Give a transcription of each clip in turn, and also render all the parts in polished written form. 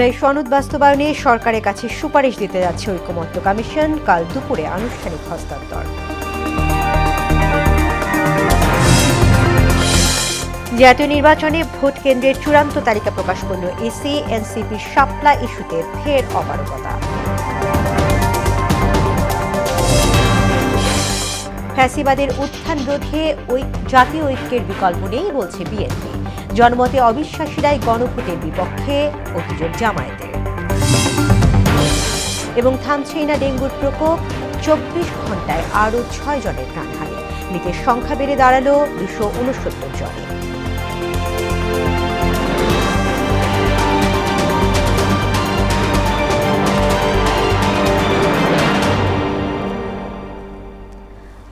জুলাই সনদ বাস্তবায়নে সরকারের কাছে সুপারিশ দিতে যাচ্ছে ঐকমত্য কমিশন। কাল দুপুরে আনুষ্ঠানিক হস্তান্তর। জাতীয় নির্বাচনে ভোট কেন্দ্রের চূড়ান্ত তালিকা প্রকাশ করল ইসি। এনসিপির শাপলা ইস্যুতে ফের অপারগতা। ফ্যাসিবাদের উত্থান রোধে জাতীয় ঐক্যের বিকল্প নেই বলছে বিএনপি। জনমতে অবিশ্বাসীরাই গণভোটের বিপক্ষে, অভিযোগ জামায়াতের। এবং থামছেই না ডেঙ্গুর প্রকোপ, 24 ঘন্টায় আরও 6 জনের প্রাণহানি। মৃতের সংখ্যা বেড়ে দাঁড়ালো 269 জনে।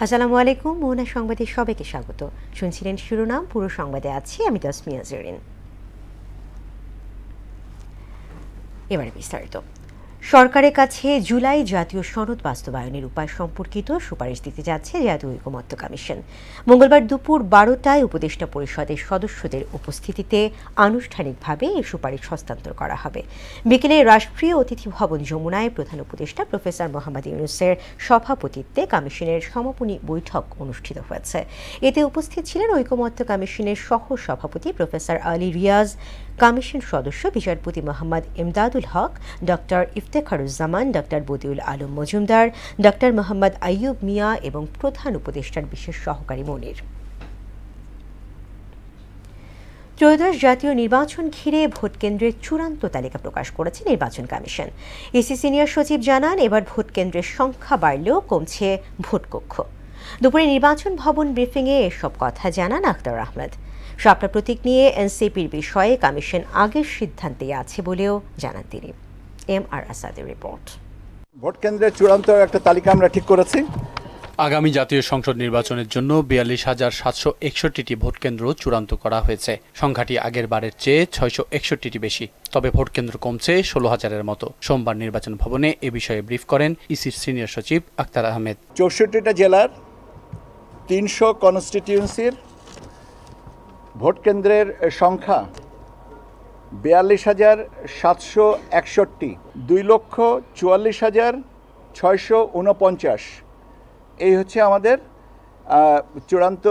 আসসালামু আলাইকুম, মোহনা সংবাদে সবাইকে স্বাগত। শুনছিলেন শিরোনাম, পুরো সংবাদে আছি আমি তাসমিয়া জেরিন। এবারে বিস্তারিত। সরকারের কাছে জুলাই জাতীয় সনদ বাস্তবায়নের উপায় সম্পর্কিত সুপারিশ দিতে যাচ্ছে জাতীয় ঐকমত্য কমিশন। মঙ্গলবার দুপুর 12টায় উপদেষ্টা পরিষদের সদস্যদের উপস্থিতিতে আনুষ্ঠানিকভাবে এই সুপারিশ হস্তান্তর করা হবে। বিকেলে রাষ্ট্রীয় অতিথি ভবন যমুনায় প্রধান উপদেষ্টা প্রফেসর মোহাম্মদ ইউনূসের সভাপতিত্বে কমিশনের সমাপনী বৈঠক অনুষ্ঠিত হয়েছে। এতে উপস্থিত ছিলেন ঐকমত্য কমিশনের সহ সভাপতি প্রফেসর আলী রিয়াজ, কমিশন সদস্য বিচারপতি Mohammad Imdadul Haque, doctor Iftekharuzzaman, doctor Badiul Alam Majumdar, doctor Mohammad Ayub Mia এবং প্রধান উপদেষ্টার বিশেষ সহকারী মনির। ত্রয়োদশ জাতীয় নির্বাচন ঘিরে ভোট কেন্দ্রের চূড়ান্ত তালিকা প্রকাশ করেছে নির্বাচন কমিশন। ইসি সিনিয়র সচিব জানান, এবার ভোট কেন্দ্রের সংখ্যা বাড়লেও কমছে ভোট কক্ষ। দুপুরে নির্বাচন ভবন ব্রিফিংয়ে এসব কথা জানান আখতার আহমেদ। শাপলা প্রতীক নিয়ে এনসিপির বিষয়ে কমিশন আগের সিদ্ধান্তে আছে বলেও জানান তিনি। এম আর আসাদের রিপোর্ট। ভোট কেন্দ্রের চূড়ান্ত একটা তালিকা আমরা ঠিক করেছি। আগামী জাতীয় সংসদ নির্বাচনের জন্য ৪২,৭৬১টি ভোট কেন্দ্র চূড়ান্ত করা হয়েছে। সংখ্যাটি আগের বারের চেয়ে ৬৬১টি বেশি। তবে ভোট কেন্দ্র কমছে ১৬,০০০-এর মতো। সোমবার নির্বাচন ভবনে এ বিষয়ে ব্রিফ করেন ইসির সিনিয়র সচিব আখতার আহমেদ। ৬৪টা জেলার ৩০০ কনস্টিটিউয়েন্সির ভোট কেন্দ্রের সংখ্যা ৪২,৭৬১, ২,৪৪,৬৪৯। এই হচ্ছে আমাদের চূড়ান্ত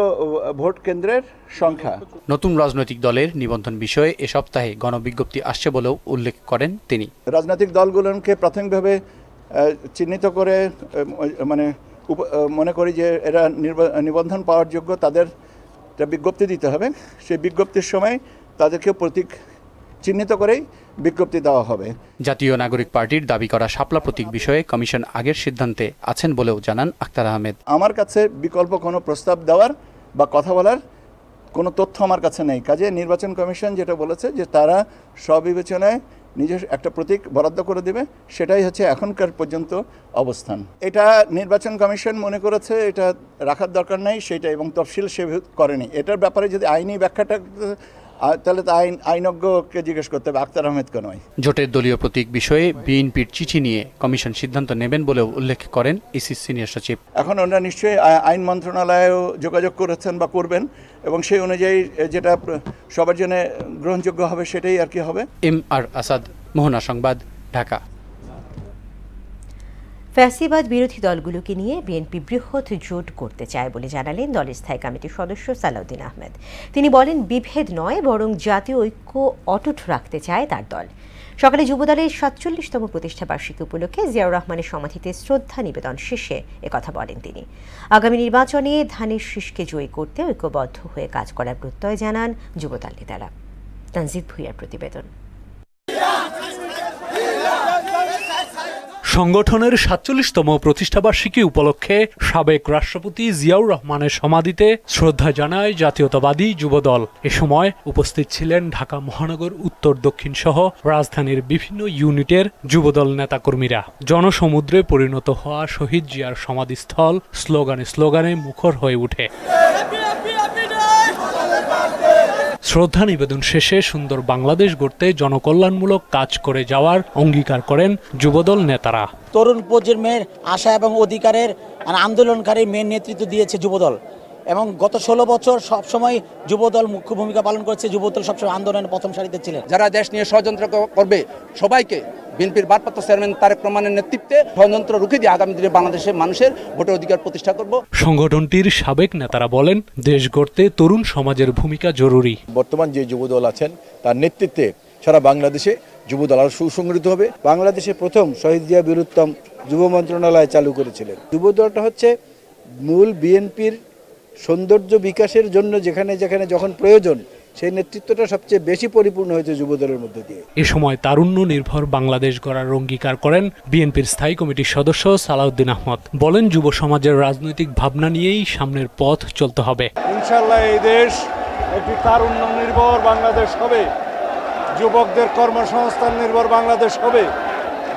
ভোট কেন্দ্রের সংখ্যা। নতুন রাজনৈতিক দলের নিবন্ধন বিষয়ে এ সপ্তাহে গণবিজ্ঞপ্তি আসছে বলেও উল্লেখ করেন তিনি। রাজনৈতিক দলগুলোকে প্রাথমিকভাবে চিহ্নিত করে মনে করি যে এরা নিবন্ধন পাওয়ার যোগ্য, তাদের বিজ্ঞপ্তি দিতে হবে। সেই বিজ্ঞপ্তির সময় তাদেরকে প্রতীক চিহ্নিত করেই বিজ্ঞপ্তি দেওয়া হবে। জাতীয় নাগরিক পার্টির দাবি করা শাপলা প্রতীক বিষয়ে কমিশন আগের সিদ্ধান্তে আছেন বলেও জানান আখতার আহমেদ। আমার কাছে বিকল্প কোনো প্রস্তাব দেওয়ার বা কথা বলার কোনো তথ্য আমার কাছে নেই। কাজে নির্বাচন কমিশন যেটা বলেছে যে তারা স্ববিবেচনায় নিজস্ব একটা প্রতীক বরাদ্দ করে দেবে, সেটাই হচ্ছে এখনকার পর্যন্ত অবস্থান। এটা নির্বাচন কমিশন মনে করেছে এটা রাখার দরকার নাই সেটা, এবং তফসিল সে করেনি। এটার ব্যাপারে যদি আইনি ব্যাখ্যাটা, তাহলে তো আইনজ্ঞকে জিজ্ঞেস করতে হবে, আখতার আহমেদকে নয়। জোটের দলীয় প্রতীক বিষয়ে বিএনপির চিঠি নিয়ে কমিশন সিদ্ধান্ত নেবেন বলেও উল্লেখ করেন ইসি সিনিয়র সচিব। এখন ওনারা নিশ্চয়ই আইন মন্ত্রণালয়েও যোগাযোগ করেছেন বা করবেন, এবং সেই অনুযায়ী যেটা সবার জন্য গ্রহণযোগ্য হবে সেটাই আর কি হবে। এম আর আসাদ, মোহনা সংবাদ, ঢাকা। ফ্যাসিবাদ বিরোধী দলগুলোকে নিয়ে বিএনপি বৃহৎ জোট করতে চায় বলে জানালেন দলের স্থায়ী কমিটির সদস্য সালাউদ্দিন আহমেদ। তিনি বলেন, বিভেদ নয় বরং জাতীয় ঐক্য অটুট রাখতে চায় তার দল। সকালে যুবদলের ৪৭তম প্রতিষ্ঠা বার্ষিকী উপলক্ষে জিয়াউর রহমানের সমাধিতে শ্রদ্ধা নিবেদন শেষে একথা বলেন তিনি। আগামী নির্বাচনে ধানের শীষকে জয়ী করতে ঐক্যবদ্ধ হয়ে কাজ করার প্রত্যয় জানান যুবদল নেতারা। তানজিদ ভুঁইয়ার প্রতিবেদন। সংগঠনের ৪৭তম প্রতিষ্ঠাবার্ষিকী উপলক্ষে সাবেক রাষ্ট্রপতি জিয়াউর রহমানের সমাধিতে শ্রদ্ধা জানায় জাতীয়তাবাদী যুবদল। এ সময় উপস্থিত ছিলেন ঢাকা মহানগর, উত্তর, দক্ষিণ সহ রাজধানীর বিভিন্ন ইউনিটের যুবদল নেতাকর্মীরা। জনসমুদ্রে পরিণত হওয়া শহীদ জিয়ার সমাধিস্থল স্লোগানে স্লোগানে মুখর হয়ে ওঠে। শ্রদ্ধা নিবেদন শেষে সুন্দর বাংলাদেশ গড়তে জনকল্যাণমূলক কাজ করে যাওয়ার অঙ্গীকার করেন যুবদল নেতারা। তরুণ প্রজন্মের আশা এবং অধিকারের আন্দোলনকারী মেন নেতৃত্ব দিয়েছে যুবদল। এবং গত 16 বছর সবসময় যুবদল মুখ্য ভূমিকা পালন করেছে। যুবদল সবসময় আন্দোলনের প্রথম সারিতে ছিলেন। যারা দেশ নিয়ে ষড়যন্ত্র করবে সবাইকে বিএনপির ভারপ্রাপ্ত চেয়ারম্যান তারেক রহমানের নেতৃত্বে ষড়যন্ত্র রুখে দিয়ে আগামী দিনে বাংলাদেশের মানুষের ভোটের অধিকার প্রতিষ্ঠা করব। সংগঠনটির সাবেক নেতারা বলেন, দেশ গড়তে তরুণ সমাজের ভূমিকা জরুরি। বর্তমান যে যুবদল আছেন তার নেতৃত্বে সারা বাংলাদেশে যুবদল আরো সুসংগঠিত হবে। বাংলাদেশে প্রথম শহীদ জিয়া বীরুত্তম যুব মন্ত্রণালয় চালু করেছিলেন। যুবদলটা হচ্ছে মূল বিএনপির সৌন্দর্য বিকাশের জন্য যেখানে যেখানে যখন প্রয়োজন সেই নেতৃত্বটা সবচেয়ে বেশি পরিপূর্ণ হয়েছে যুবদলের মধ্যে দিয়ে। এ সময় তারুণ্য নির্ভর বাংলাদেশ গড়ার অঙ্গীকার করেন বিএনপির স্থায়ী কমিটির সদস্য সালাউদ্দিন আহমদ। বলেন, যুব সমাজের রাজনৈতিক ভাবনা নিয়েই সামনের পথ চলতে হবে। ইনশাআল্লাহ এই দেশ একটি তারুণ্য নির্ভর বাংলাদেশ হবে, যুবকদের কর্মসংস্থান নির্ভর বাংলাদেশ হবে,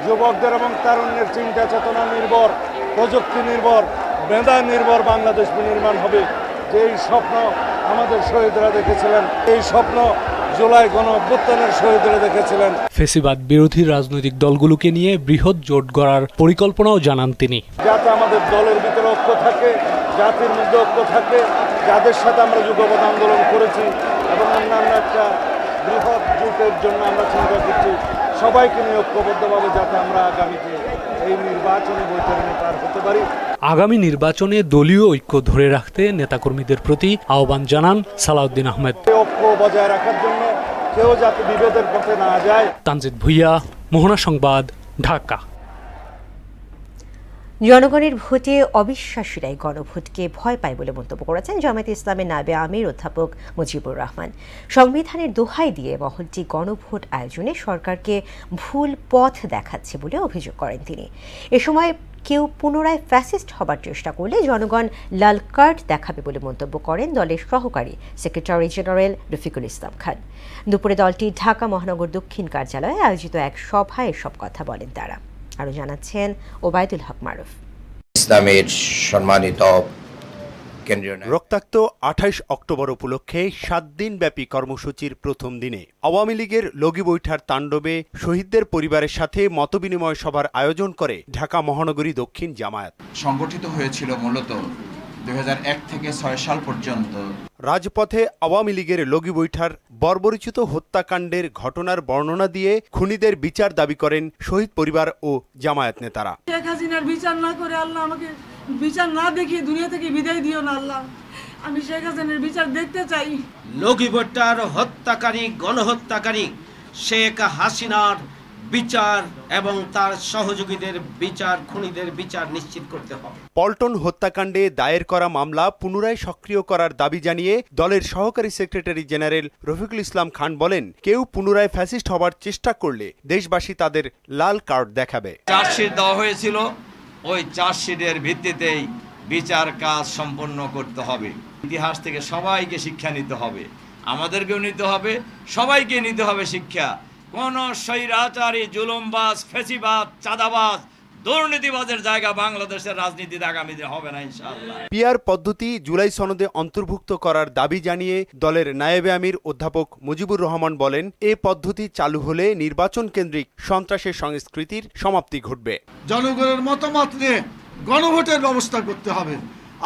যুবকদের এবং তারুণ্যের চিন্তা চেতনা নির্ভর, প্রযুক্তি নির্ভর, মেধা নির্ভর বাংলাদেশ বিনির্মাণ হবে। যেই স্বপ্ন আমাদের শহীদরা দেখেছিলেন, এই স্বপ্ন জুলাই গণঅভ্যুত্থানের শহীদরা দেখেছিলেন। ফ্যাসিবাদ বিরোধী রাজনৈতিক দলগুলোকে নিয়ে বৃহৎ জোট গড়ার পরিকল্পনাও জানান তিনি। যাতে আমাদের দলের ভিতরে ঐক্য থাকে, জাতির মধ্যে ঐক্য থাকে, যাদের সাথে আমরা যুগপৎ আন্দোলন করেছি এবং অন্যান্য একটা বৃহৎ জোটের জন্য আমরা চিন্তা করছি, সবাইকে নিয়ে ঐক্যবদ্ধভাবে যাতে আমরা আগামীতে এই নির্বাচনে বৈতরণী পার হতে পারি। আগামী নির্বাচনে দলীয় ঐক্য ধরে রাখতে নেতাকর্মীদের প্রতি আহ্বান জানান সালাউদ্দিন আহমেদ। ঐক্য বজায় রাখার জন্য কেউ যাতে বিভেদের পথে না যায়। তানজিদ ভুইয়া, মোহনা সংবাদ, ঢাকা। জনগণের ভোটে অবিশ্বাসীরাই গণভোটকে ভয় পায় বলে মন্তব্য করেছেন জামায়াতে ইসলামের নায়েবে আমির অধ্যাপক মুজিবুর রহমান। সংবিধানের দোহাই দিয়ে মহলটি গণভোট আয়োজনে সরকারকে ভুল পথ দেখাচ্ছে বলে অভিযোগ করেন তিনি। এ সময় কেউ পুনরায় ফ্যাসিস্ট হবার চেষ্টা করলে জনগণ লাল কার্ড দেখাবে বলে মন্তব্য করেন দলের সহকারী সেক্রেটারি জেনারেল রফিকুল ইসলাম খান। দুপুরে দলটি ঢাকা মহানগর দক্ষিণ কার্যালয়ে আয়োজিত এক সভায় এসব কথা বলেন তারা। আরও জানাচ্ছেন ওবায়দুল হক মারুফ। ইসলামের সম্মানিত রক্তাক্ত 28 অক্টোবর উপলক্ষে 7 দিনব্যাপী কর্মসূচির প্রথম দিনে আওয়ামী লীগের লগি বৈঠার তাণ্ডবে শহীদদের পরিবারের সাথে মতবিনিময় সভার আয়োজন করে ঢাকা মহানগরী দক্ষিণ জামায়াত। সংগঠিত হয়েছিল মূলত 2001 থেকে 6 সাল পর্যন্ত। রাজপথে আওয়ামী লীগের লগি বৈঠার বর্বরোচিত হত্যাকাণ্ডের ঘটনার বর্ণনা দিয়ে খুনিদের বিচার দাবি করেন শহীদ পরিবার ও জামায়াত নেতারা। শেখ হাসিনার বিচার না করে আল্লাহ আমাকে বিচার না দেখিয়ে দুনিয়া থেকে বিদায় দিও না আল্লাহ। আমি শেখ হাসিনার বিচার দেখতে চাই। লগি বৈঠার হত্যাকারী গণহত্যাকারী শেখ হাসিনার বিচার এবং তার সহযোগীদের বিচার, খুনিদের বিচার নিশ্চিত করতে হবে। পল্টন হত্যাকাণ্ডে দায়ের করা মামলা পুনরায় সক্রিয় করার দাবি জানিয়ে দলের সহকারী সেক্রেটারি জেনারেল রফিকুল ইসলাম খান বলেন, কেউ পুনরায় ফ্যাসিস্ট হবার চেষ্টা করলে দেশবাসী তাদের লাল কার্ড দেখাবে। চার্জশিট দেওয়া হয়েছিল, ওই চার্জশিটের ভিত্তিতেই বিচার কাজ সম্পন্ন করতে হবে। ইতিহাস থেকে সবাইকে শিক্ষা নিতে হবে, আমাদেরকেও নিতে হবে, সবাইকে নিতে হবে শিক্ষা। কোন স্বৈরাচারী, জুলুমবাজ, ফেসিবাদ, চাঁদাবাজ, দুর্নীতিবাজের জায়গা বাংলাদেশের রাজনীতিতে আগামী দিনে হবে না ইনশাআল্লাহ। পিআর পদ্ধতি জুলাই সনদে অন্তর্ভুক্ত করার দাবি জানিয়ে দলের নায়েবে আমির অধ্যাপক মুজিবুর রহমান বলেন, এ পদ্ধতি চালু হলে নির্বাচন কেন্দ্রিক সন্ত্রাসের সংস্কৃতির সমাপ্তি ঘটবে। জনগণের মতামত নিয়ে গণভোটের ব্যবস্থা করতে হবে।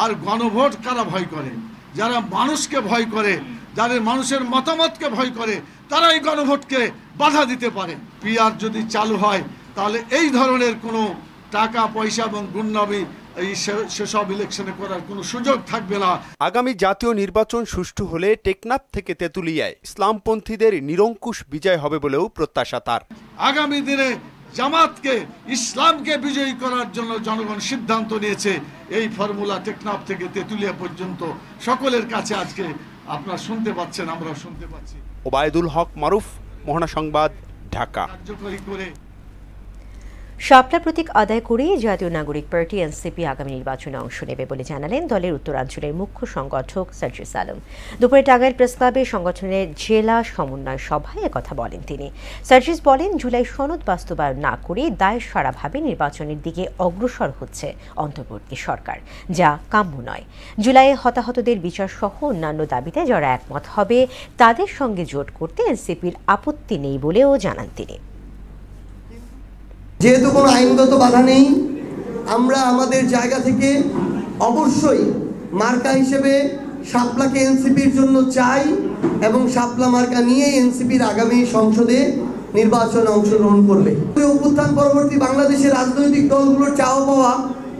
আর গণভোট কারা ভয় করে? যারা মানুষকে ভয় করে, যাদের মানুষের মতামতকে ভয় করে, তারাই গণভোটকে বাধা দিতে পারে। পিআর যদি চালু হয় তাহলে এই ধরনের কোনো টাকা পয়সা এবং গুন্ডামি সেসব ইলেকশনে করার কোনো সুযোগ থাকবে না। আগামী জাতীয় নির্বাচন সুষ্ঠু হলে টেকনাফ থেকে তেঁতুলিয়ায় ইসলামপন্থীদের নিরঙ্কুশ বিজয় হবে বলেও প্রত্যাশা তার। আগামী দিনে জামাতকে, ইসলামকে বিজয়ী করার জন্য জনগণ সিদ্ধান্ত নিয়েছে। এই ফর্মুলা টেকনাফ থেকে তেঁতুলিয়া পর্যন্ত সকলের কাছে আজকে আপনারা শুনতে পাচ্ছেন, আমরাও শুনতে পাচ্ছি। ওবায়দুল হক মারুফ, মোহনা সংবাদ, ঢাকা। কার্যকরী করে শাপলা প্রতীক আদায় করে জাতীয় নাগরিক পার্টি এনসিপি আগামী নির্বাচনে অংশ নেবে বলে জানালেন দলের উত্তরাঞ্চলের মুখ্য সংগঠক সার্জিস আলম। দুপুরে টাঙ্গাইল প্রেস ক্লাবে সংগঠনের জেলা সমন্বয় সভায় একথা বলেন তিনি। সার্জিস বলেন, জুলাই সনদ বাস্তবায়ন না করে দায়সারাভাবে নির্বাচনের দিকে অগ্রসর হচ্ছে অন্তর্বর্তী সরকার, যা কাম্য নয়। জুলাইয়ে হতাহতদের বিচার সহ অন্যান্য দাবিতে যারা একমত হবে তাদের সঙ্গে জোট করতে এনসিপির আপত্তি নেই বলেও জানান তিনি। যেহেতু কোনো আইনগত বাধা নেই, আমরা আমাদের জায়গা থেকে অবশ্যই মার্কা হিসেবে শাপলাকে এনসিপির জন্য চাই এবং শাপলা মার্কা নিয়ে এনসিপির আগামী সংসদে নির্বাচনে অংশগ্রহণ করবে। অভ্যুত্থান পরবর্তী বাংলাদেশের রাজনৈতিক দলগুলোর চাওয়া পাওয়া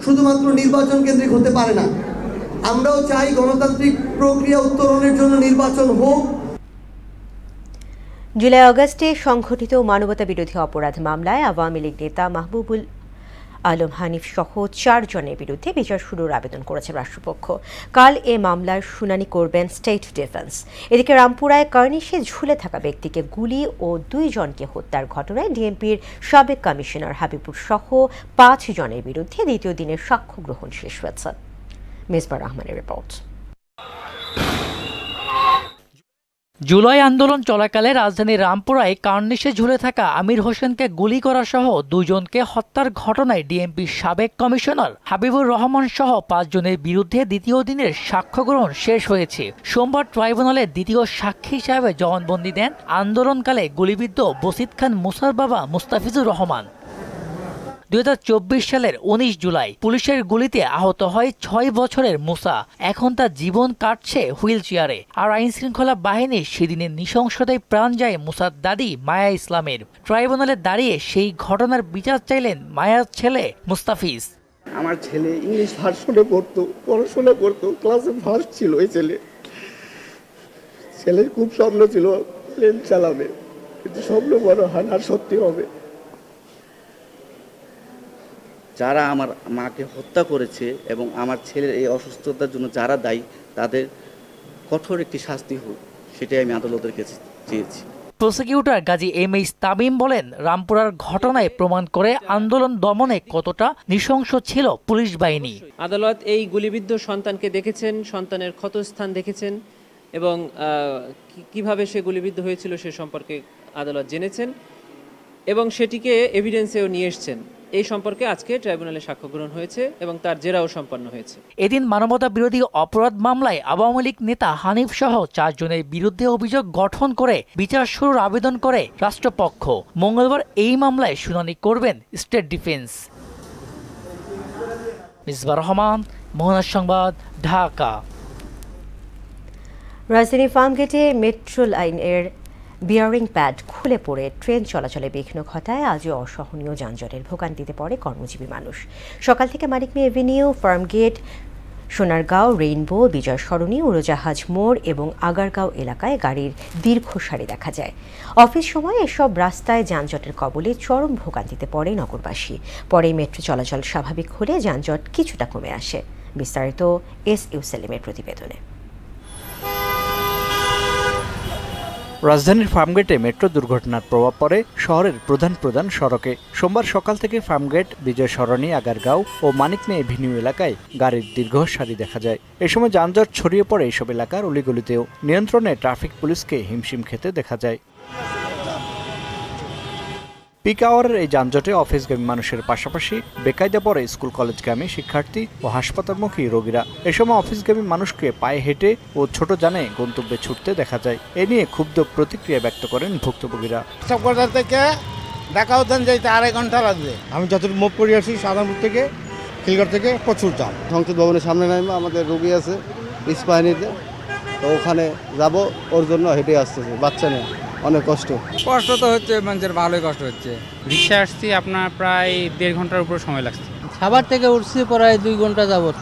শুধুমাত্র নির্বাচন কেন্দ্রিক হতে পারে না। আমরাও চাই গণতান্ত্রিক প্রক্রিয়া উত্তরণের জন্য নির্বাচন হোক। জুলাই আগস্টে সংঘটিত মানবতা বিরোধী অপরাধ মামলায় আওয়ামী লীগ নেতা মাহবুবুল আলম হানিফ সহ 4 জনের বিরুদ্ধে বিচার শুরুর আবেদন করেছে রাষ্ট্রপক্ষ। কাল এ মামলার শুনানি করবেন স্টেট ডিফেন্স। এদিকে রামপুরায় কার্নিশে ঝুলে থাকা ব্যক্তিকে গুলি ও 2 জনকে হত্যার ঘটনায় ডিএমপির সাবেক কমিশনার হাবিবুর সহ 5 জনের বিরুদ্ধে দ্বিতীয় দিনের সাক্ষ্য গ্রহণ শেষ হয়েছে। মিসবা রহমানের রিপোর্ট। জুলাই আন্দোলন চলাকালে রাজধানীর রামপুরায় কার্নিশে ঝুলে থাকা আমির হোসেনকে গুলি করা সহ 2 জনকে হত্যার ঘটনায় ডিএমপির সাবেক কমিশনার হাবিবুর রহমান সহ 5 জনের বিরুদ্ধে দ্বিতীয় দিনের সাক্ষ্য গ্রহণ শেষ হয়েছে। সোমবার ট্রাইব্যুনালে দ্বিতীয় সাক্ষী হিসাবে জবানবন্দি দেন আন্দোলনকালে গুলিবিদ্ধ বসিত খান মুসার বাবা মুস্তাফিজুর রহমান। 2024 সালের 19 জুলাই পুলিশের গুলিতে আহত হয় 6 বছরের মুসা। এখন তার জীবন কাটছে হুইল চেয়ারে। আর আইন শৃঙ্খলা বাহিনীর সেদিনের নৃশংসতায় প্রাণ যায় মুসার দাদি মায়া ইসলামের। ট্রাইব্যুনালে দাঁড়িয়ে সেই ঘটনার বিচার চাইলেন মায়ার ছেলে মুস্তাফিজ। আমার ছেলে ইংলিশ ভার্সনে পড়তো, পড়াশোনা করতো, ক্লাসে ফার্স্ট ছিল। এই ছেলের খুব স্বপ্ন ছিল প্লেন চালাবে, কিন্তু স্বপ্ন বড় হয় না, সত্যি হবে। যারা আমার মাকে হত্যা করেছে এবং আমার ছেলের এই অসুস্থতার জন্য যারা দায়ী, তাদের কঠোর একটি শাস্তি হোক, সেটাই আমি আদালতের কাছে চেয়েছি। প্রসিকিউটর গাজী এমএইচ তামিম বলেন, রামপুরার ঘটনায় প্রমাণ করে আন্দোলন দমনে কতটা নৃশংস ছিল পুলিশ বাহিনী। আদালত এই গুলিবিদ্ধ সন্তানকে দেখেছেন, সন্তানের ক্ষতস্থান দেখেছেন এবং কিভাবে সে গুলিবিদ্ধ হয়েছিল সে সম্পর্কে আদালত জেনেছেন এবং সেটিকে এভিডেন্সেও নিয়ে এসেছেন। এই সম্পর্কে আজকে ট্রাইব্যুনালে সাক্ষ্য গ্রহণ হয়েছে এবং তার জেরাও সম্পন্ন হয়েছে। এদিন মানবতা বিরোধী অপরাধ মামলায় আওয়ামী লীগ নেতা হানিফ সহ 4 জনের বিরুদ্ধে অভিযোগ গঠন করে বিচার শুরুর আবেদন করে রাষ্ট্রপক্ষ। মঙ্গলবার এই মামলায় শুনানি করবেন স্টেট ডিফেন্স। মিসবা রহমান, মোহনা সংবাদ, ঢাকা। রাজধানী ফার্মগেটে মেট্রো লাইনের বিয়ারিং প্যাড খুলে পড়ে ট্রেন চলাচলে বিঘ্ন ঘটায় আজও অসহনীয় যানজটের ভোগান্তিতে পড়ে কর্মজীবী মানুষ। সকাল থেকে মানিক মে এভিনিউ, ফার্মগেট, সোনারগাঁও, রেইনবো, বিজয় সরণি, উড়োজাহাজ মোড় এবং আগারগাঁও এলাকায় গাড়ির দীর্ঘ সারি দেখা যায়। অফিস সময় এসব রাস্তায় যানজটের কবলে চরম ভোগান্তিতে পড়ে নগরবাসী। পরে মেট্রো চলাচল স্বাভাবিক হলে যানজট কিছুটা কমে আসে। বিস্তারিত এস.ইউ. সেলিমের প্রতিবেদনে। রাজধানীর ফার্মগেটে মেট্রো দুর্ঘটনার প্রভাব পড়ে শহরের প্রধান সড়কে। সোমবার সকাল থেকে ফার্মগেট, বিজয় সরণি, আগারগাঁও ও মানিক মে এভিনিউ এলাকায় গাড়ির দীর্ঘ সারি দেখা যায়। এ সময় যানজট ছড়িয়ে পড়ে এইসব এলাকার অলিগলিতেও। নিয়ন্ত্রণে ট্রাফিক পুলিশকে হিমশিম খেতে দেখা যায়। পিক আওয়ারের এই যানজটে অফিসগামী মানুষের পাশাপাশি বেকায়দা পড়ে স্কুল কলেজগামী শিক্ষার্থী ও হাসপাতালমুখী রোগীরা। এ সময় অফিসগামী মানুষকে পায়ে হেঁটে ও ছোট যানে গন্তব্যে ছুটতে দেখা যায়। এ নিয়ে ক্ষুব্ধ প্রতিক্রিয়া ব্যক্ত করেন ভুক্তভোগীরা। থেকে ঢাকাও যাইতে 2.5 ঘন্টা লাগবে। আমি যতটুকু মুভ করে আসি সাধারণপুর থেকে, খিলগড় থেকে প্রচুর জাম। সংসদ ভবনের সামনে নামে আমাদের রোগী আছে ইস্পাহানিতে, তো ওখানে যাব, ওর জন্য হেঁটে আসতেছে, বাচ্চা নেই, অনেক কষ্ট তো হচ্ছে, মানুষের ভালোই কষ্ট হচ্ছে। রিক্সা আসছি আপনার প্রায় 1.5 ঘন্টার উপর সময় লাগছে। সাভার থেকে উঠছি প্রায় 2 ঘন্টা যাবত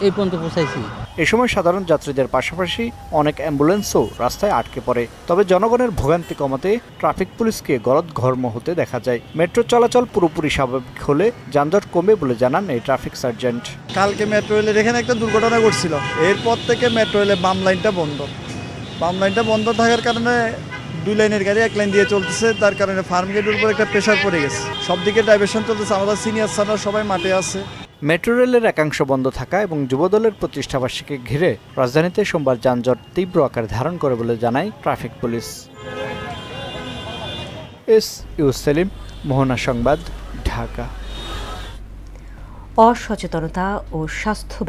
এই পর্যন্ত পৌঁছাইছি। এ সময় সাধারণ যাত্রীদের পাশাপাশি অনেক অ্যাম্বুলেন্সও রাস্তায় আটকে পড়ে। তবে জনগণের ভোগান্তি কমাতে ট্রাফিক পুলিশকে গলদঘর্ম হতে দেখা যায়। মেট্রো চলাচল পুরোপুরি স্বাভাবিক হলে যানজট কমবে বলে জানান এই ট্রাফিক সার্জেন্ট। কালকে মেট্রো রেলের এখানে একটা দুর্ঘটনা ঘটছিল, এরপর থেকে মেট্রো রেলের বাম লাইনটা বন্ধ থাকার কারণে 2 লাইনের গাড়ি 1 লাইন দিয়ে চলতেছে, তার কারণে ফার্মগেটের উপর একটা প্রেশার পড়ে গেছে। সব দিকে ডাইভারশন চলতেছে, আমাদের সিনিয়র স্যাররা সবাই মাঠে আছে। মেট্রো রেলের একাংশ বন্ধ থাকা এবং যুবদলের প্রতিষ্ঠাবার্ষিকী ঘিরে রাজধানীতে সোমবার যানজট তীব্র আকার ধারণ করে বলে জানায় ট্রাফিক পুলিশ। এস.ইউ. সেলিম, মোহনা সংবাদ, ঢাকা। অসচেতনতা ও স্বাস্থ্য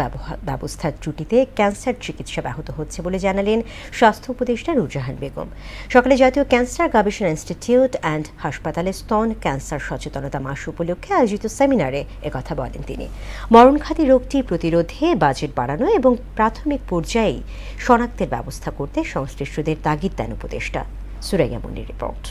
ব্যবস্থার ত্রুটিতে ক্যান্সার চিকিৎসা ব্যাহত হচ্ছে বলে জানালেন স্বাস্থ্য উপদেষ্টা নূরজাহান বেগম। সকালে জাতীয় ক্যান্সার গবেষণা ইনস্টিটিউট অ্যান্ড হাসপাতালে স্তন ক্যান্সার সচেতনতা মাস উপলক্ষে আয়োজিত সেমিনারে একথা বলেন তিনি। মরণঘাতী রোগটি প্রতিরোধে বাজেট বাড়ানো এবং প্রাথমিক পর্যায়েই শনাক্তের ব্যবস্থা করতে সংশ্লিষ্টদের তাগিদ দেন উপদেষ্টা। সুরাইয়া মুন্নির রিপোর্ট।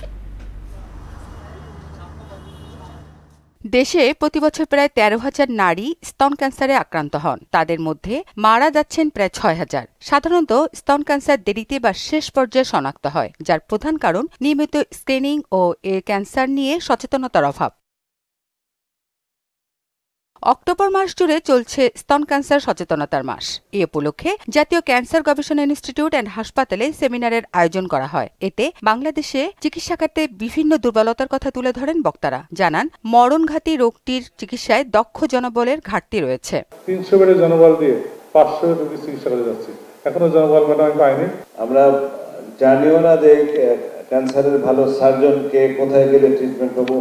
দেশে প্রতিবছর প্রায় 13,000 নারী স্তন ক্যান্সারে আক্রান্ত হন। তাদের মধ্যে মারা যাচ্ছেন প্রায় 6,000। সাধারণত স্তন ক্যান্সার দেরিতে বা শেষ পর্যায়ে শনাক্ত হয়, যার প্রধান কারণ নিয়মিত স্ক্রিনিং ও এ ক্যান্সার নিয়ে সচেতনতার অভাব। অক্টোবর মাস জুড়ে চলছে স্তন ক্যান্সার সচেতনতার মাস। এ উপলক্ষে জাতীয় ক্যান্সার গবেষণা ইনস্টিটিউট অ্যান্ড হাসপাতালে সেমিনারের আয়োজন করা হয়। এতে বাংলাদেশে চিকিৎসা খাতে বিভিন্ন দুর্বলতার কথা তুলে ধরেন বক্তারা। জানান, মরণঘাতী রোগটির চিকিৎসায় দক্ষ জনবলের ঘাটতি রয়েছে। 300 বেডের জনবল দিয়ে 500 রোগী চিকিৎসা করে যাচ্ছে, এখনো জনবল ম্যাডাম পাইনি। আমরা জানিও না যে ক্যান্সারের ভালো সার্জনকে কোথায় গেলে ট্রিটমেন্ট পাবো,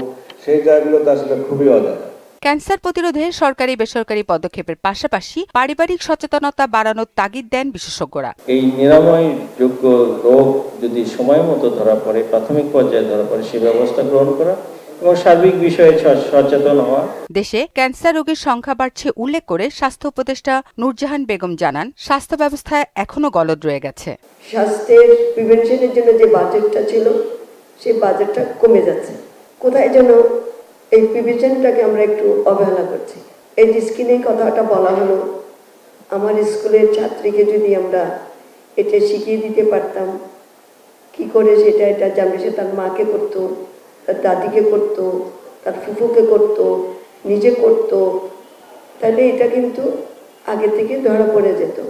সেই জায়গাগুলোতে আসলে খুবই অজানা। ক্যান্সার প্রতিরোধে সরকারি বেসরকারি পদক্ষেপের পাশাপাশি পারিবারিক সচেতনতা বাড়ানোর তাগিদ দেন বিশেষজ্ঞরা। এই নিরাময় যোগ্য রোগ যদি সময় মতো ধরা পড়ে, প্রাথমিক পর্যায়ে ধরা পড়ে, সে ব্যবস্থা গ্রহণ করা এবং সার্বিক বিষয়ে সচেতন হওয়া। দেশে ক্যান্সার রোগীর সংখ্যা বাড়ছে উল্লেখ করে স্বাস্থ্য উপদেষ্টা নূরজাহান বেগম জানান, স্বাস্থ্য ব্যবস্থায় এখনো গলদ রয়ে গেছে। স্বাস্থ্যের প্রিভেনশনের জন্য যে বাজেটটা ছিল, সেই বাজেটটা কমে যাচ্ছে। কোথায় যেন এই প্রিভেনশনটাকে আমরা একটু অবহেলা করছি। এই যে স্ক্রিনিং কথাটা বলা হলো, আমার স্কুলের ছাত্রীকে যদি আমরা এটা শিখিয়ে দিতে পারতাম কি করে এটা জানবে, সে তার মাকে করতো, তার দাদিকে করতো, তার ফুফুকে করতো, নিজে করতো, তাহলে এটা কিন্তু আগে থেকে ধরা পড়ে যেত।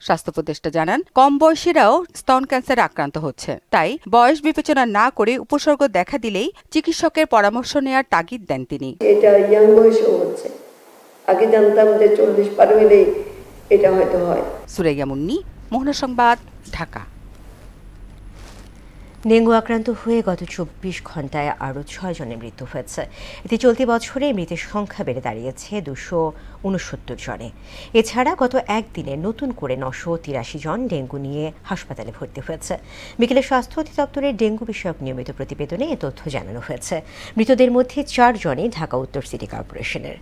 স্বাস্থ্য উপদেষ্টা জানান, কম বয়সীরাও স্তন ক্যান্সারে আক্রান্ত হচ্ছে, তাই বয়স বিবেচনা না করে উপসর্গ দেখা দিলেই চিকিৎসকের পরামর্শ নেওয়ার তাগিদ দেন তিনি। এটা ইয়াং বয়সেও হচ্ছে, আগে জানতাম যে 40 পার হলে এটা হয়তো হয়। সুরাইয়া মুন্নি, মোহনা সংবাদ, ঢাকা। ডেঙ্গু আক্রান্ত হয়ে গত 24 ঘন্টায় আরও 6 জনের মৃত্যু হয়েছে। এতে চলতি বছরে মৃতের সংখ্যা বেড়ে দাঁড়িয়েছে 269 জনে। এছাড়া গত একদিনে নতুন করে 983 জন ডেঙ্গু নিয়ে হাসপাতালে ভর্তি হয়েছে। বিকেলে স্বাস্থ্য অধিদপ্তরের ডেঙ্গু বিষয়ক নিয়মিত প্রতিবেদনে এ তথ্য জানানো হয়েছে। মৃতদের মধ্যে 4 জনই ঢাকা উত্তর সিটি কর্পোরেশনের।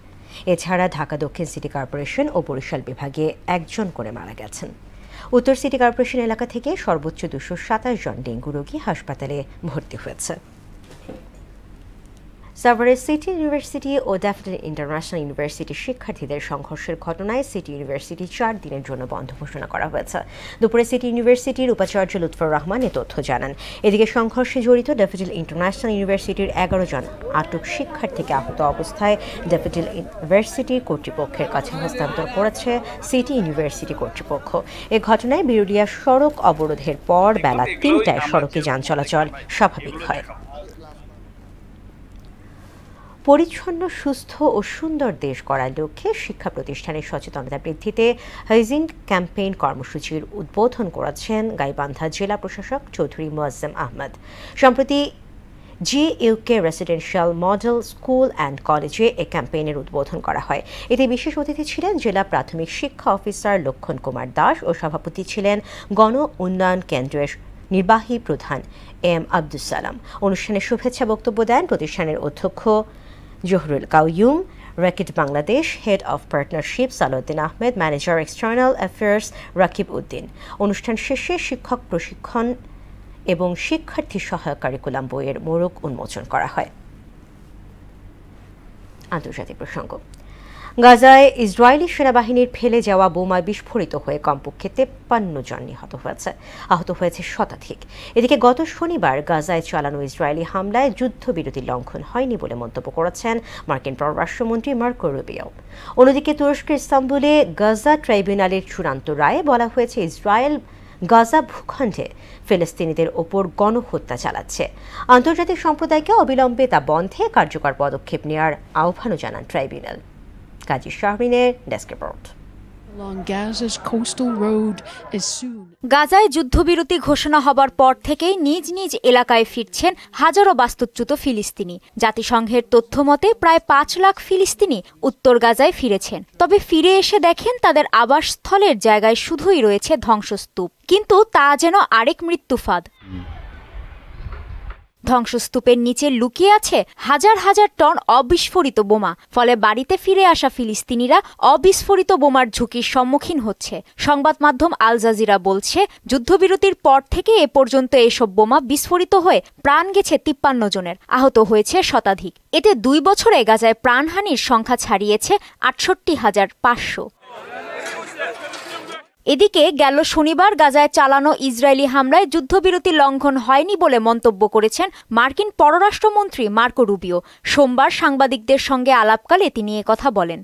এছাড়া ঢাকা দক্ষিণ সিটি কর্পোরেশন ও বরিশাল বিভাগে 1 জন করে মারা গেছেন। উত্তর সিটি কর্পোরেশন এলাকা থেকে সর্বোচ্চ 227 জন ডেঙ্গু রোগী হাসপাতালে ভর্তি হয়েছে। সাভারের সিটি ইউনিভার্সিটি ও ড্যাফোডিল ইন্টারন্যাশনাল ইউনিভার্সিটির শিক্ষার্থীদের সংঘর্ষের ঘটনায় সিটি ইউনিভার্সিটি 4 দিনের জন্য বন্ধ ঘোষণা করা হয়েছে। দুপুরে সিটি ইউনিভার্সিটির উপাচার্য লুৎফর রহমান এ তথ্য জানান। এদিকে সংঘর্ষে জড়িত ড্যাফোডিল ইন্টারন্যাশনাল ইউনিভার্সিটির 11 জন আটক শিক্ষার্থীকে আহত অবস্থায় ড্যাফোডিল ইউনিভার্সিটি কর্তৃপক্ষের কাছে হস্তান্তর করেছে সিটি ইউনিভার্সিটি কর্তৃপক্ষ। এ ঘটনায় বিরুলিয়া সড়ক অবরোধের পর বেলা 3টায় সড়কে যান চলাচল স্বাভাবিক হয়। পরিচ্ছন্ন, সুস্থ ও সুন্দর দেশ গড়ার লক্ষ্যে শিক্ষা প্রতিষ্ঠানের সচেতনতা বৃদ্ধিতে হাইজিন ক্যাম্পেইন কর্মসূচির উদ্বোধন করেছেন গাইবান্ধা জেলা প্রশাসক চৌধুরী মোয়াজ্জেম আহমদ। সম্প্রতি GUK residential model school and কলেজে এ ক্যাম্পেইনের উদ্বোধন করা হয়। এতে বিশেষ অতিথি ছিলেন জেলা প্রাথমিক শিক্ষা অফিসার লক্ষণ কুমার দাস ও সভাপতি ছিলেন গণ উন্নয়ন কেন্দ্রের নির্বাহী প্রধান এম আব্দুস সালাম। অনুষ্ঠানে শুভেচ্ছা বক্তব্য দেন প্রতিষ্ঠানের অধ্যক্ষ Zahurul Kaiyum, racket Bangladesh head of partnership Salauddin Ahmed, manager external affairs Rakib Uddin. অনুষ্ঠান শেষে শিক্ষক প্রশিক্ষণ এবং শিক্ষার্থী সহায়ক কারিকুলাম বইয়ের মোড়ক উন্মোচন করা হয়। আন্তর্জাতিক প্রসঙ্গ। গাজায় ইসরায়েলি সেনাবাহিনীর ফেলে যাওয়া বোমায় বিস্ফোরিত হয়ে কমপক্ষে 53 জন নিহত হয়েছে, আহত হয়েছে শতাধিক। এদিকে গত শনিবার গাজায় চালানো ইসরায়েলি হামলায় যুদ্ধবিরতি লঙ্ঘন হয়নি বলে মন্তব্য করেছেন মার্কিন পররাষ্ট্রমন্ত্রী মার্কো রুবিও। অন্যদিকে তুরস্কের ইস্তাম্বুলে গাজা ট্রাইব্যুনালের চূড়ান্ত রায়ে বলা হয়েছে ইসরায়েল গাজা ভূখণ্ডে ফিলিস্তিনিদের ওপর গণহত্যা চালাচ্ছে। আন্তর্জাতিক সম্প্রদায়কে অবিলম্বে তা বন্ধে কার্যকর পদক্ষেপ নেওয়ার আহ্বানও জানান ট্রাইব্যুনাল। কাজী শাহরিনের ডেস্ক রিপোর্ট। গাজায় যুদ্ধবিরতি ঘোষণা হবার পর থেকেই নিজ নিজ এলাকায় ফিরছেন হাজারো বাস্তুচ্যুত ফিলিস্তিনি। জাতিসংঘের তথ্য মতে প্রায় 5 লাখ ফিলিস্তিনি উত্তর গাজায় ফিরেছেন। তবে ফিরে এসে দেখেন তাদের আবাসস্থলের জায়গায় শুধুই রয়েছে ধ্বংসস্তূপ, কিন্তু তা যেন আরেক মৃত্যু ফাঁদ। ধ্বংসস্তূপের নিচে লুকিয়ে আছে হাজার হাজার টন অবিস্ফোরিত বোমা। ফলে বাড়িতে ফিরে আসা ফিলিস্তিনিরা অবিস্ফোরিত বোমার ঝুঁকির সম্মুখীন হচ্ছে। সংবাদ মাধ্যম আল জাজিরা বলছে, যুদ্ধবিরতির পর থেকে এ পর্যন্ত এসব বোমা বিস্ফোরিত হয়ে প্রাণ গেছে 53 জনের, আহত হয়েছে শতাধিক। এতে 2 বছরে গাজায় প্রাণহানির সংখ্যা ছাড়িয়েছে 68,500। এদিকে গেল শনিবার গাজায় চালানো ইসরায়েলি হামলায় যুদ্ধবিরতি লঙ্ঘন হয়নি বলে মন্তব্য করেছেন মার্কিন পররাষ্ট্রমন্ত্রী মার্কো রুবিও। সোমবার সাংবাদিকদের সঙ্গে আলাপকালে তিনি একথা বলেন।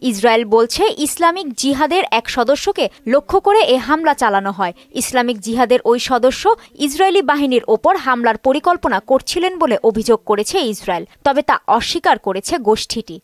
ইসরায়েল বলছে ইসলামিক জিহাদের এক সদস্যকে লক্ষ্য করে এ হামলা চালানো হয়। ইসলামিক জিহাদের ওই সদস্য ইসরায়েলি বাহিনীর ওপর হামলার পরিকল্পনা করছিলেন বলে অভিযোগ করেছে ইসরায়েল, তবে তা অস্বীকার করেছে গোষ্ঠীটি।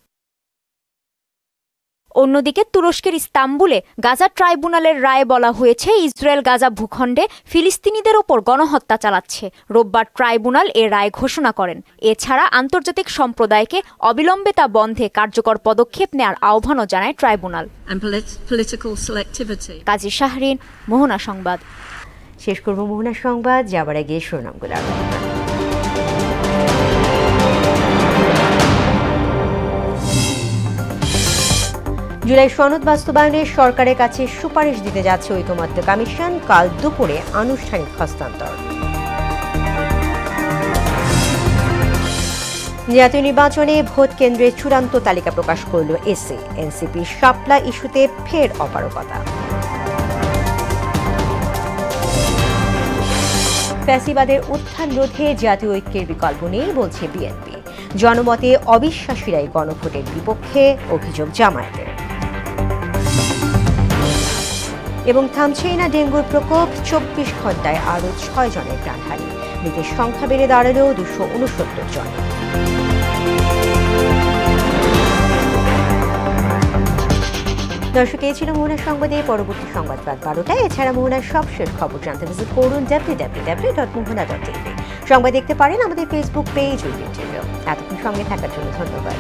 অন্যদিকে তুরস্কের ইস্তাম্বুলে গাজা ট্রাইব্যুনালের রায়ে বলা হয়েছে ইসরায়েল গাজা ভূখণ্ডে ফিলিস্তিনিদের ওপর গণহত্যা চালাচ্ছে। রোববার ট্রাইব্যুনাল এ রায় ঘোষণা করেন। এছাড়া আন্তর্জাতিক সম্প্রদায়কে অবিলম্বে তা বন্ধে কার্যকর পদক্ষেপ নেওয়ার আহ্বানও জানায় ট্রাইব্যুনাল। কাজী শাহরিন, মোহনা সংবাদ। শেষ করব মোহনা সংবাদ, যাবার আগে শিরোনামগুলো। জুলাই সনদ বাস্তবায়নে সরকারের কাছে সুপারিশ দিতে যাচ্ছে ঐকমত্য কমিশন। কাল দুপুরে আনুষ্ঠানিক হস্তান্তর। জাতীয় নির্বাচনে ভোট কেন্দ্রের চূড়ান্ত তালিকা প্রকাশ করল এসএ। এনসিপির শাপলা ইস্যুতে ফের অপারগতা। ফ্যাসিবাদের উত্থান রোধে জাতীয় ঐক্যের বিকল্প নেই বলছে বিএনপি। জনমতে অবিশ্বাসীরাই গণভোটের বিপক্ষে, অভিযোগ জামায়াতের। এবং থামছেই না ডেঙ্গুর প্রকোপ, 24 ঘন্টায় আরও 6 জনের প্রাণহানি। মৃতের সংখ্যা বেড়ে দাঁড়ালো 269 জন। দর্শক, এই ছিল মোহনা সংবাদে। পরবর্তী সংবাদ রাত 12টায়। এছাড়া মোহনার সবশেষ খবর জানতে ভিজিট করুন www.mohana.tv। সংবাদ দেখতে পারেন আমাদের ফেসবুক পেজ ও ইউটিউবেও। এতক্ষণ সঙ্গে থাকার জন্য ধন্যবাদ।